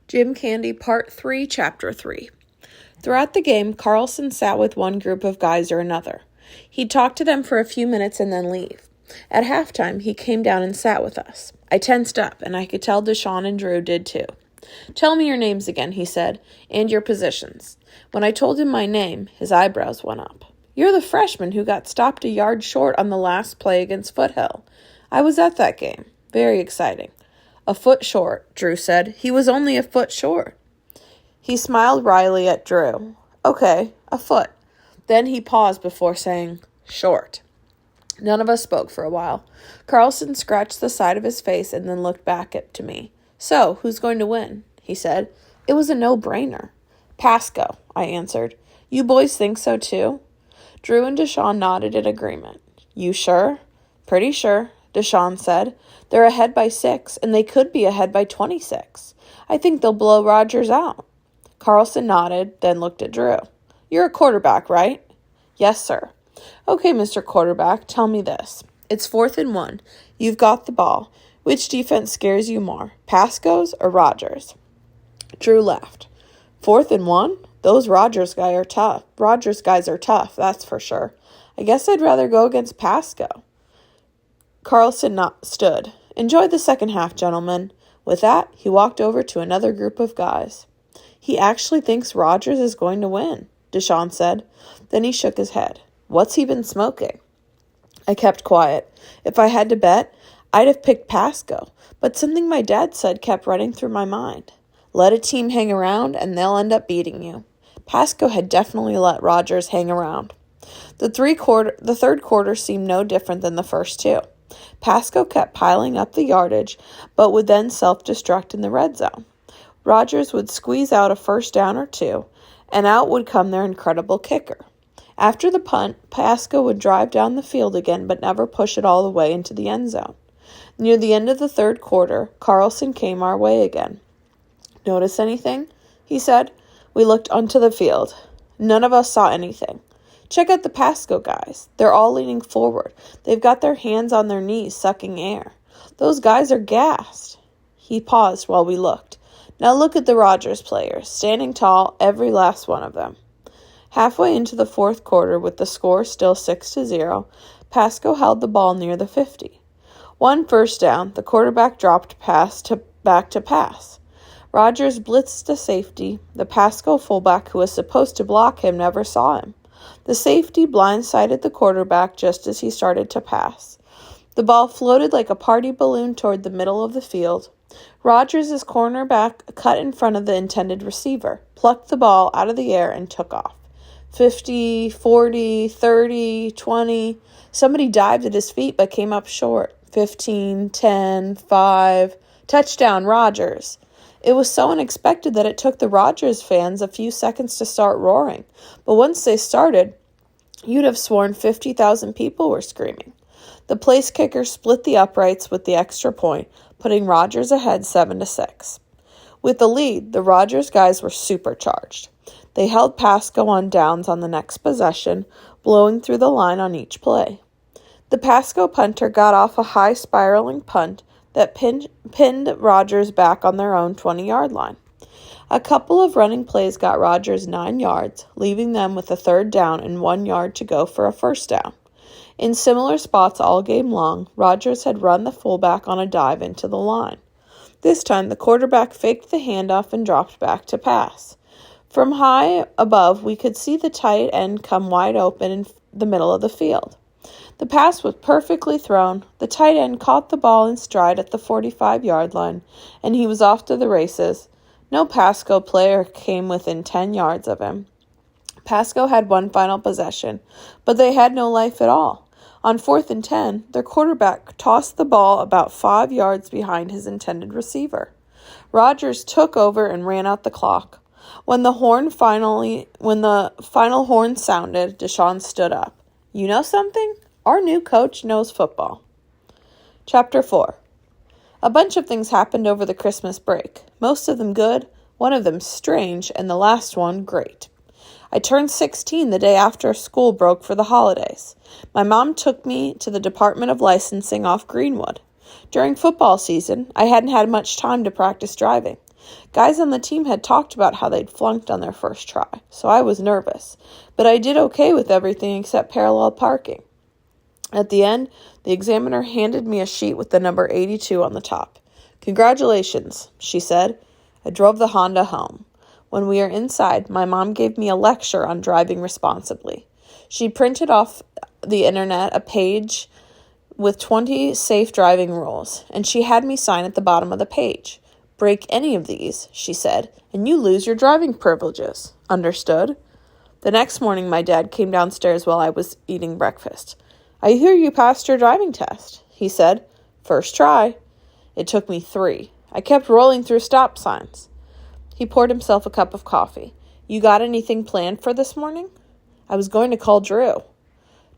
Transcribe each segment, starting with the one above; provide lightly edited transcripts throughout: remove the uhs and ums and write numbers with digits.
Jim Candy Part 3, Chapter 3. Throughout the game, Carlson sat with one group of guys or another. He'd talk to them for a few minutes and then leave. At halftime, he came down and sat with us. I tensed up, and I could tell Deshaun and Drew did too. "Tell me your names again," he said, "and your positions." When I told him my name, his eyebrows went up. "You're the freshman who got stopped a yard short on the last play against Foothill. I was at that game. Very exciting." "A foot short," Drew said. "He was only a foot short." He smiled wryly at Drew. "Okay, a foot." Then he paused before saying, "Short." None of us spoke for a while. Carlson scratched the side of his face and then looked back to me. "So, who's going to win?" he said. It was a no-brainer. "Pasco," I answered. "You boys think so too?" Drew and Deshaun nodded in agreement. "You sure?" "Pretty sure," Deshaun said. "They're ahead by 6, and they could be ahead by 26. I think they'll blow Rogers out." Carlson nodded, then looked at Drew. "You're a quarterback, right?" "Yes, sir." "Okay, Mr. Quarterback, tell me this. It's 4th and 1. You've got the ball. Which defense scares you more, Pasco's or Rogers?" Drew laughed. 4th and 1? Those Rogers guys are tough, that's for sure. I guess I'd rather go against Pasco." Carlson stood. "Enjoy the second half, gentlemen." With that, he walked over to another group of guys. "He actually thinks Rogers is going to win," Deshaun said. Then he shook his head. "What's he been smoking?" I kept quiet. If I had to bet, I'd have picked Pasco, but something my dad said kept running through my mind. Let a team hang around, and they'll end up beating you. Pasco had definitely let Rogers hang around. The third quarter seemed no different than the first two. Pasco kept piling up the yardage, but would then self-destruct in the red zone. Rogers would squeeze out a first down or two, and out would come their incredible kicker. After the punt, Pasco would drive down the field again, but never push it all the way into the end zone. Near the end of the third quarter, Carlson came our way again. "Notice anything?" he said. We looked onto the field. None of us saw anything. "Check out the Pasco guys. They're all leaning forward. They've got their hands on their knees, sucking air. Those guys are gassed." He paused while we looked. "Now look at the Rogers players, standing tall, every last one of them." Halfway into the fourth quarter, with the score still 6-0, Pasco held the ball near the 50. One first down, the quarterback dropped back to pass. Rogers blitzed a safety. The Pasco fullback who was supposed to block him never saw him. The safety blindsided the quarterback just as he started to pass. The ball floated like a party balloon toward the middle of the field. Rogers' cornerback cut in front of the intended receiver, plucked the ball out of the air, and took off. 50, 40, 30, 20. Somebody dived at his feet but came up short. 15, 10, 5. Touchdown, Rogers. It was so unexpected that it took the Rogers fans a few seconds to start roaring. But once they started, you'd have sworn 50,000 people were screaming. The place kicker split the uprights with the extra point, putting Rogers ahead 7-6. With the lead, the Rogers guys were supercharged. They held Pasco on downs on the next possession, blowing through the line on each play. The Pasco punter got off a high spiraling punt that pinned Rogers back on their own 20-yard line. A couple of running plays got Rogers 9 yards, leaving them with a third down and 1 yard to go for a first down. In similar spots all game long, Rogers had run the fullback on a dive into the line. This time, the quarterback faked the handoff and dropped back to pass. From high above, we could see the tight end come wide open in the middle of the field. The pass was perfectly thrown. The tight end caught the ball in stride at the 45-yard line, and he was off to the races. No Pasco player came within 10 yards of him. Pasco had one final possession, but they had no life at all. On 4th and 10, their quarterback tossed the ball about 5 yards behind his intended receiver. Rogers took over and ran out the clock. When the final horn sounded, Deshaun stood up. "You know something? Our new coach knows football." Chapter 4. A bunch of things happened over the Christmas break. Most of them good, one of them strange, and the last one great. I turned 16 the day after school broke for the holidays. My mom took me to the Department of Licensing off Greenwood. During football season, I hadn't had much time to practice driving. Guys on the team had talked about how they'd flunked on their first try, so I was nervous, but I did okay with everything except parallel parking. At the end, the examiner handed me a sheet with the number 82 on the top. "Congratulations," she said. I drove the Honda home. When we were inside, my mom gave me a lecture on driving responsibly. She printed off the internet a page with 20 safe driving rules, and she had me sign at the bottom of the page. "Break any of these," she said, "and you lose your driving privileges. Understood?" The next morning, my dad came downstairs while I was eating breakfast. "I hear you passed your driving test," he said. "First try." It took me 3. I kept rolling through stop signs. He poured himself a cup of coffee. "You got anything planned for this morning?" "I was going to call Drew."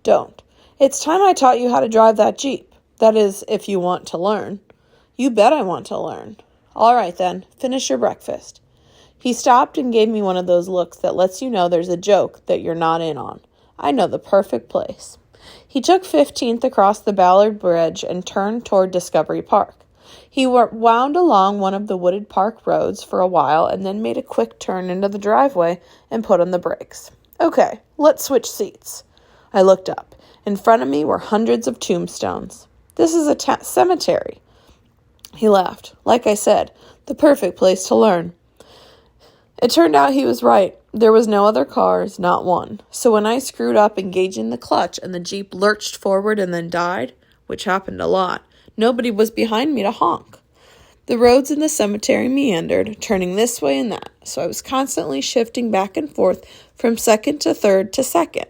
"Don't. It's time I taught you how to drive that Jeep. That is, if you want to learn." "You bet I want to learn." "All right, then. Finish your breakfast." He stopped and gave me one of those looks that lets you know there's a joke that you're not in on. I know the perfect place. He took 15th across the Ballard Bridge and turned toward Discovery Park. He wound along one of the wooded park roads for a while and then made a quick turn into the driveway and put on the brakes. "Okay, let's switch seats." I looked up. In front of me were hundreds of tombstones. "This is a cemetery." He laughed. Like I said, the perfect place to learn. It turned out he was right. There was no other cars, not one. So when I screwed up engaging the clutch and the Jeep lurched forward and then died, which happened a lot, nobody was behind me to honk. The roads in the cemetery meandered, turning this way and that, so I was constantly shifting back and forth from second to third to second.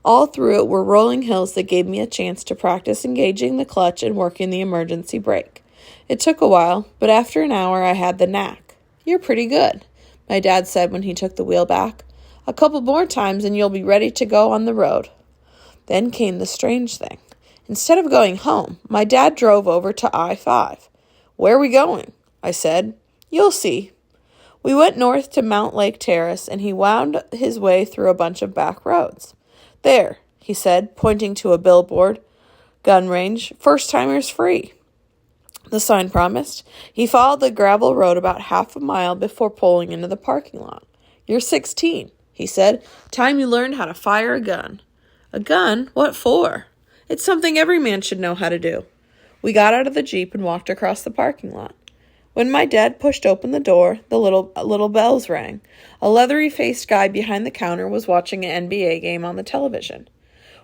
All through it were rolling hills that gave me a chance to practice engaging the clutch and working the emergency brake. It took a while, but after an hour I had the knack. "You're pretty good," my dad said when he took the wheel back. "A couple more times and you'll be ready to go on the road." Then came the strange thing. Instead of going home, my dad drove over to I-5. "Where are we going?" I said. "You'll see." We went north to Mount Lake Terrace, and he wound his way through a bunch of back roads. "There," he said, pointing to a billboard. "Gun range, first-timers free." The sign promised. He followed the gravel road about half a mile before pulling into the parking lot. "You're 16, he said. "Time you learned how to fire a gun." "A gun? What for?" "It's something every man should know how to do." We got out of the Jeep and walked across the parking lot. When my dad pushed open the door, the little bells rang. A leathery-faced guy behind the counter was watching an NBA game on the television.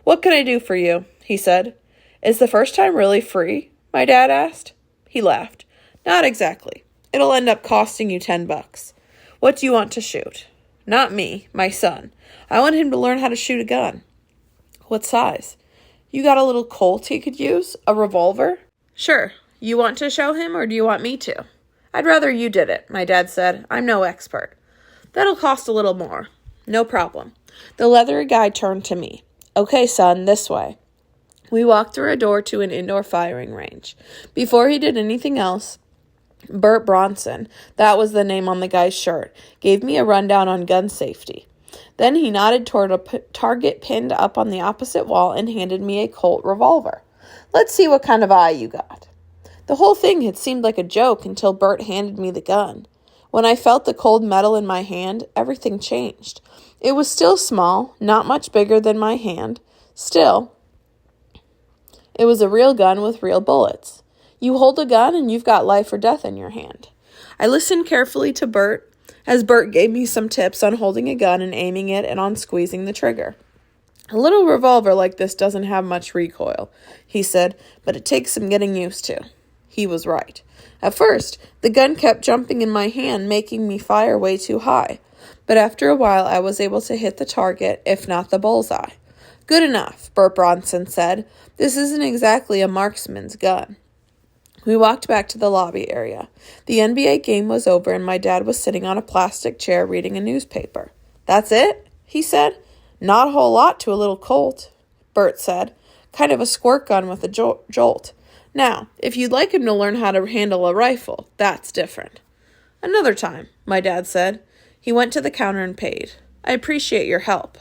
"What can I do for you?" he said. "Is the first time really free?" my dad asked. He laughed. "Not exactly. It'll end up costing you $10. What do you want to shoot?" "Not me, my son. I want him to learn how to shoot a gun." "What size?" "You got a little Colt he could use? A revolver?" "Sure. You want to show him, or do you want me to?" "I'd rather you did it," my dad said. "I'm no expert." "That'll cost a little more." "No problem." The leathery guy turned to me. "Okay, son, this way." We walked through a door to an indoor firing range. Before he did anything else, Bert Bronson, that was the name on the guy's shirt, gave me a rundown on gun safety. Then he nodded toward a target pinned up on the opposite wall and handed me a Colt revolver. "Let's see what kind of eye you got." The whole thing had seemed like a joke until Bert handed me the gun. When I felt the cold metal in my hand, everything changed. It was still small, not much bigger than my hand. Still, it was a real gun with real bullets. You hold a gun and you've got life or death in your hand. I listened carefully to Bert as Bert gave me some tips on holding a gun and aiming it and on squeezing the trigger. "A little revolver like this doesn't have much recoil," he said, "but it takes some getting used to." He was right. At first, the gun kept jumping in my hand, making me fire way too high. But after a while, I was able to hit the target, if not the bullseye. "Good enough," Bert Bronson said. "This isn't exactly a marksman's gun." We walked back to the lobby area. The NBA game was over and my dad was sitting on a plastic chair reading a newspaper. "That's it?" he said. "Not a whole lot to a little Colt," Bert said. "Kind of a squirt gun with a jolt. Now, if you'd like him to learn how to handle a rifle, that's different." "Another time," my dad said. He went to the counter and paid. "I appreciate your help."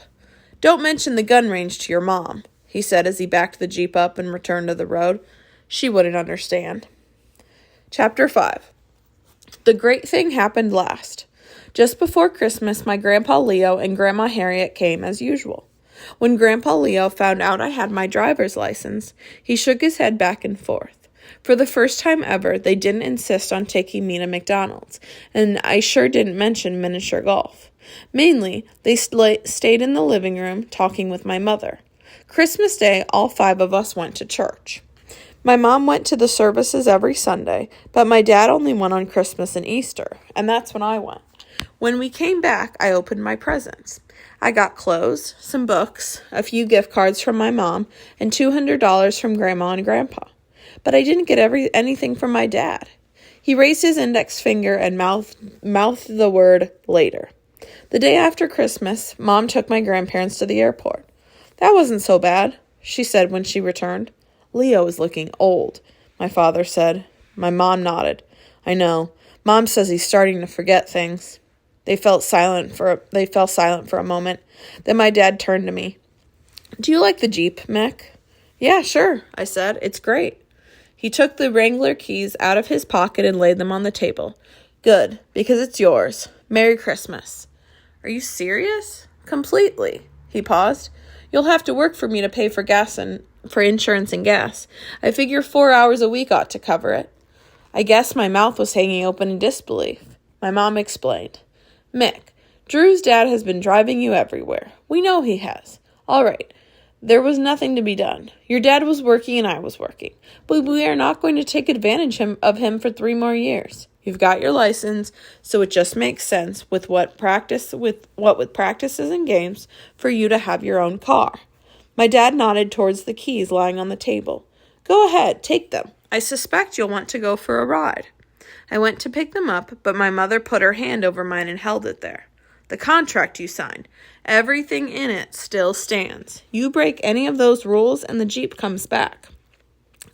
"Don't mention the gun range to your mom," he said as he backed the Jeep up and returned to the road. "She wouldn't understand." Chapter 5. The great thing happened last. Just before Christmas, my Grandpa Leo and Grandma Harriet came as usual. When Grandpa Leo found out I had my driver's license, he shook his head back and forth. For the first time ever, they didn't insist on taking me to McDonald's, and I sure didn't mention miniature golf. Mainly, they stayed in the living room talking with my mother. Christmas Day, all 5 of us went to church. My mom went to the services every Sunday, but my dad only went on Christmas and Easter, and that's when I went. When we came back, I opened my presents. I got clothes, some books, a few gift cards from my mom, and $200 from Grandma and Grandpa. But I didn't get anything from my dad. He raised his index finger and mouthed the word later. The day after Christmas, Mom took my grandparents to the airport. "That wasn't so bad," she said when she returned. "Leo is looking old," my father said. My mom nodded. "I know. Mom says he's starting to forget things." They fell silent for a moment. Then my dad turned to me. "Do you like the Jeep, Mick?" "Yeah, sure," I said. "It's great." He took the Wrangler keys out of his pocket and laid them on the table. "Good, because it's yours. Merry Christmas." "Are you serious?" "Completely." He paused. "You'll have to work for me to pay for insurance and gas. I figure 4 hours a week ought to cover it." I guess my mouth was hanging open in disbelief. My mom explained. "Mick, Drew's dad has been driving you everywhere. We know he has. All right. There was nothing to be done. Your dad was working and I was working. But we are not going to take advantage of him for 3 more years. You've got your license, so it just makes sense with practices and games for you to have your own car." My dad nodded towards the keys lying on the table. "Go ahead, take them. I suspect you'll want to go for a ride." I went to pick them up, but my mother put her hand over mine and held it there. "The contract you signed. Everything in it still stands. You break any of those rules and the Jeep comes back."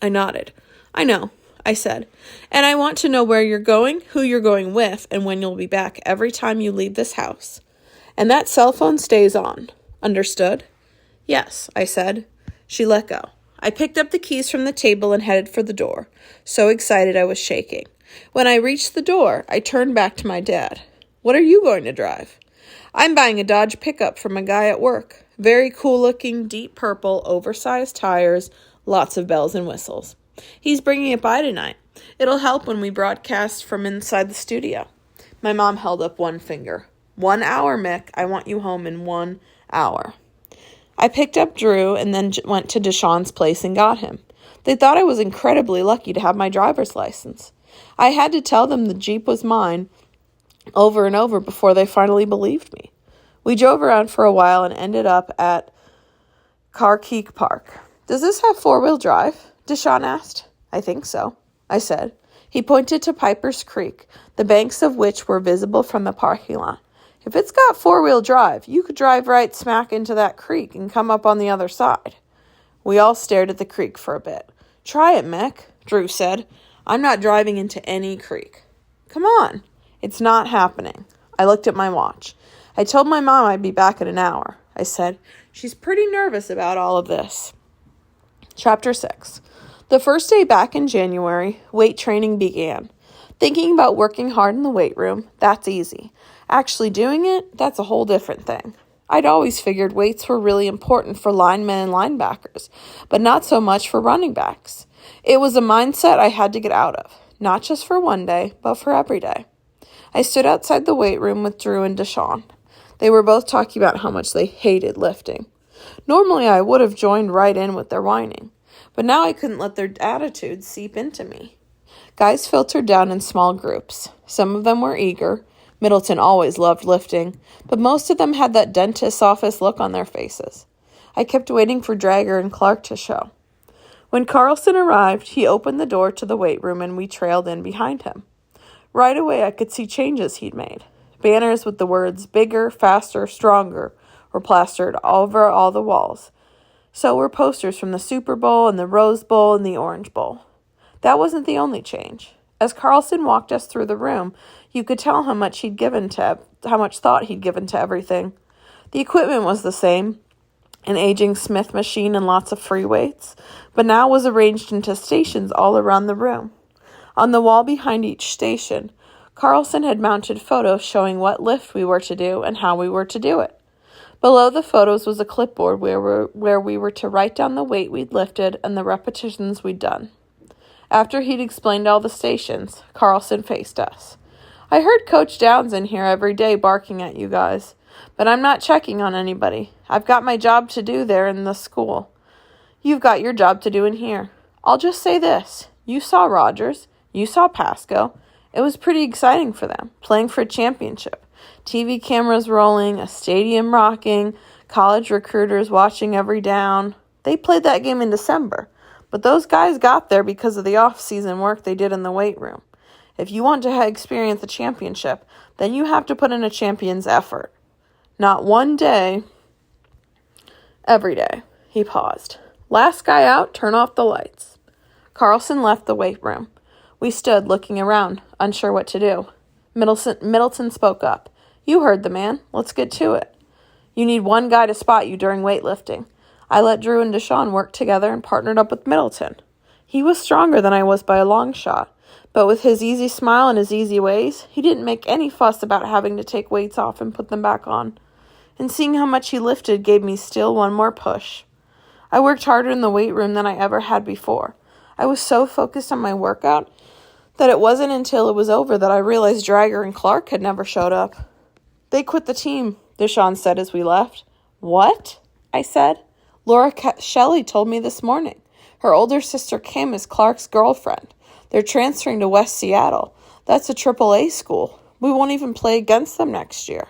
I nodded. "I know," I said. "And I want to know where you're going, who you're going with, and when you'll be back every time you leave this house. And that cell phone stays on. Understood?" "Yes," I said. She let go. I picked up the keys from the table and headed for the door. So excited I was shaking. When I reached the door, I turned back to my dad. "What are you going to drive?" "I'm buying a Dodge pickup from a guy at work. Very cool-looking, deep purple, oversized tires, lots of bells and whistles. He's bringing it by tonight. It'll help when we broadcast from inside the studio." My mom held up one finger. 1 hour, Mick. I want you home in 1 hour. I picked up Drew and then went to Deshawn's place and got him. They thought I was incredibly lucky to have my driver's license. I had to tell them the Jeep was mine over and over before they finally believed me. We drove around for a while and ended up at Carkeek Park. "Does this have 4-wheel drive?" Deshawn asked. "I think so," I said. He pointed to Piper's Creek, the banks of which were visible from the parking lot. "If it's got 4-wheel drive, you could drive right smack into that creek and come up on the other side." We all stared at the creek for a bit. "Try it, Mick," Drew said. "I'm not driving into any creek." "Come on." "It's not happening." I looked at my watch. "I told my mom I'd be back in an hour," I said. "She's pretty nervous about all of this." Chapter 6. The first day back in January, weight training began. Thinking about working hard in the weight room, that's easy. Actually doing it, that's a whole different thing. I'd always figured weights were really important for linemen and linebackers, but not so much for running backs. It was a mindset I had to get out of, not just for one day, but for every day. I stood outside the weight room with Drew and Deshawn. They were both talking about how much they hated lifting. Normally I would have joined right in with their whining, but now I couldn't let their attitudes seep into me. Guys filtered down in small groups. Some of them were eager. Middleton always loved lifting, but most of them had that dentist's office look on their faces. I kept waiting for Drager and Clark to show. When Carlson arrived, he opened the door to the weight room and we trailed in behind him. Right away I could see changes he'd made. Banners with the words "bigger, faster, stronger" were plastered over all the walls. So were posters from the Super Bowl and the Rose Bowl and the Orange Bowl. That wasn't the only change. As Carlson walked us through the room, you could tell how much thought he'd given to everything. The equipment was the same, an aging Smith machine and lots of free weights, but now was arranged into stations all around the room. On the wall behind each station, Carlson had mounted photos showing what lift we were to do and how we were to do it. Below the photos was a clipboard where we were to write down the weight we'd lifted and the repetitions we'd done. After he'd explained all the stations, Carlson faced us. I heard Coach Downs in here every day barking at you guys, but I'm not checking on anybody. I've got my job to do there in the school. You've got your job to do in here. I'll just say this. You saw Rogers. You saw Pasco. It was pretty exciting for them, playing for a championship. TV cameras rolling, a stadium rocking, college recruiters watching every down. They played that game in December, but those guys got there because of the off-season work they did in the weight room. If you want to experience a championship, then you have to put in a champion's effort. Not one day, every day. He paused. Last guy out, turn off the lights. Carlson left the weight room. We stood looking around, unsure what to do. Middleton spoke up. You heard the man. Let's get to it. You need one guy to spot you during weightlifting. I let Drew and Deshaun work together and partnered up with Middleton. He was stronger than I was by a long shot, but with his easy smile and his easy ways, he didn't make any fuss about having to take weights off and put them back on. And seeing how much he lifted gave me still one more push. I worked harder in the weight room than I ever had before. I was so focused on my workout that it wasn't until it was over that I realized Drager and Clark had never showed up. They quit the team, Deshaun said as we left. What? I said. Laura Shelley told me this morning. Her older sister Kim is Clark's girlfriend. They're transferring to West Seattle. That's a AAA school. We won't even play against them next year.